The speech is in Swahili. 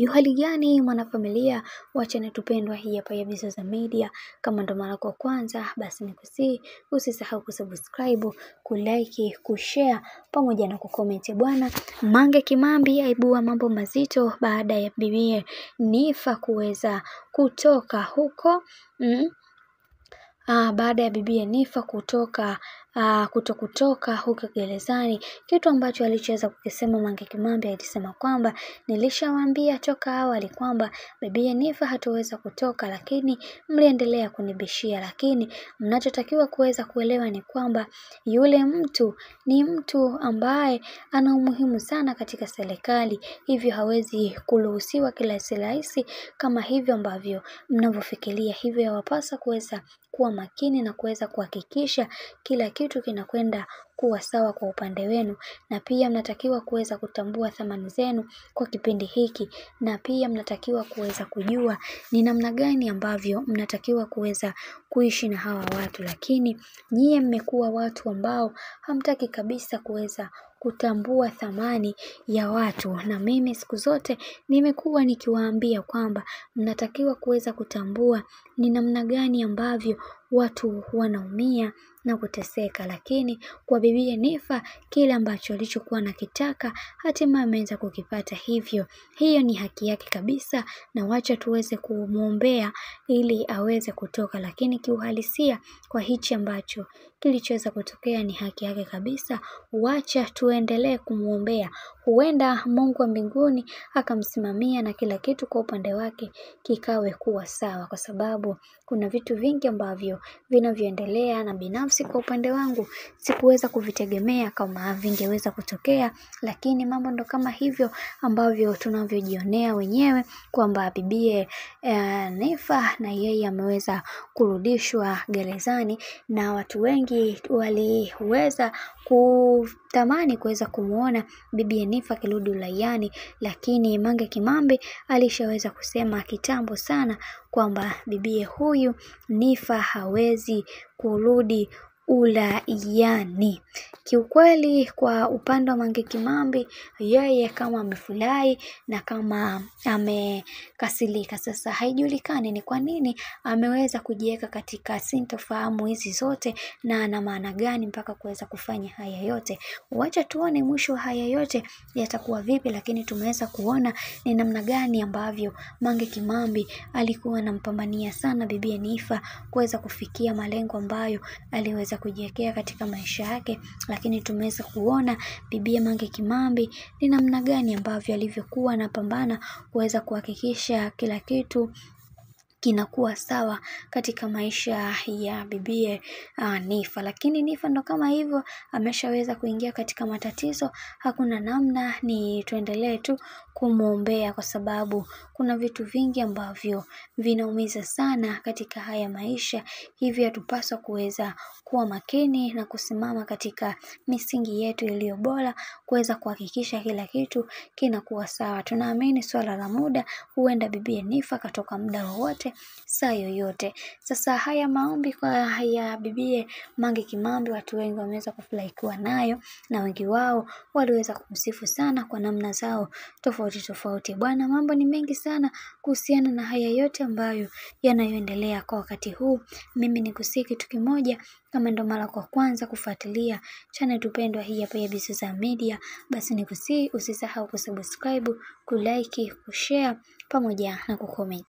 Hali gani mwanafamilia wa channel tupendwa hii hapa ya Bizoza Media. Kama ndo mara kwa kwanza basi nikusihi usisahau kusubscribe, kulike, kushare pamoja na kucomment bwana. Mange Kimambi aibua mambo mazito baada ya bibiye Niffer kuweza kutoka huko baada ya bibiye Niffer kutoka huko gerezani. Kitu ambacho alichoweza kukisema Mange Kimambi, alisema kwamba nilishawaambia toka awali kwamba bibiye Niffer hataweza kutoka, lakini mliendelea kunibishia. Lakini mnachotakiwa kuweza kuelewa ni kwamba yule mtu ni mtu ambaye ana umuhimu sana katika serikali, hivyo hawezi kuruhusiwa kila rahisi kama hivyo ambavyo mnavyofikiria. Hivyo yawapasa kuweza kuwa makini na kuweza kuhakikisha kila kitu kinakwenda kuwa sawa kwa upande wenu, na pia mnatakiwa kuweza kutambua thamani zenu kwa kipindi hiki, na pia mnatakiwa kuweza kujua ni namna gani ambavyo mnatakiwa kuweza kuishi na hawa watu. Lakini nyie mmekuwa watu ambao hamtaki kabisa kuweza kutambua thamani ya watu, na mimi siku zote nimekuwa nikiwaambia kwamba mnatakiwa kuweza kutambua ni namna gani ambavyo watu wanaumia na kuteseka. Lakini kwa bibiye Niffer kile ambacho alichokuwa nakitaka hatimaye ameweza kukipata, hivyo hiyo ni haki yake kabisa, na wacha tuweze kumuombea ili aweze kutoka. Lakini kiuhalisia kwa hichi ambacho kilichoweza kutokea ni haki yake kabisa, wacha tuendelee kumuombea. Huenda Mungu wa mbinguni akamsimamia na kila kitu kwa upande wake kikawe kuwa sawa, kwa sababu kuna vitu vingi ambavyo vinavyoendelea, na binafsi kwa upande wangu sikuweza kuvitegemea kama vingeweza kutokea. Lakini mambo ndo kama hivyo ambavyo tunavyojionea wenyewe kwamba bibiye Niffer na yeye ameweza kurudishwa gerezani, na watu wengi waliweza kutamani kuweza kumuona bibiye Niffer akirudi uraiani. Lakini Mange Kimambi alishaweza kusema kitambo sana kwamba bibiye huyu Niffer hawezi kurudi uraiani. Kiukweli kwa upande wa Mange Kimambi, yeye kama amefurahi na kama amekasirika. Sasa haijulikani ni kwa nini ameweza kujiweka katika sintofahamu hizi zote, na ana maana gani mpaka kuweza kufanya haya yote. Wacha tuone mwisho wa haya yote yatakuwa vipi, lakini tumeweza kuona ni namna gani ambavyo Mange Kimambi alikuwa anampambania sana bibiye Niffer kuweza kufikia malengo ambayo aliweza kujiwekea katika maisha yake. Lakini tumeweza kuona bibiye Mange Kimambi ni namna gani ambavyo alivyokuwa anapambana kuweza kuhakikisha kila kitu kinakuwa sawa katika maisha ya bibiye Niffer. Lakini Niffer ndo kama hivyo ameshaweza kuingia katika matatizo. Hakuna namna, ni tuendelee tu kumuombea, kwa sababu kuna vitu vingi ambavyo vinaumiza sana katika haya maisha. Hivyo tupaswa kuweza kuwa makini na kusimama katika misingi yetu iliyo bora, kuweza kuhakikisha kila kitu kinakuwa sawa. Tunaamini swala la muda, huenda bibiye Niffer katoka muda wowote, saa yoyote. Sasa haya maombi kwa haya bibiye Mange Kimambi, watu wengi wameweza kufurahikiwa nayo, na wengi wao waliweza kumsifu sana kwa namna zao tofauti. Bwana, mambo ni mengi sana kuhusiana na haya yote ambayo yanayoendelea kwa wakati huu. Mimi nikusihi kitu kimoja, kama ndo mara kwa kwanza kufuatilia channel tupendwa hii hapa ya Bizoza Media, basi nikusihi usisahau kusubscribe, kulike, kushare pamoja na kucomment.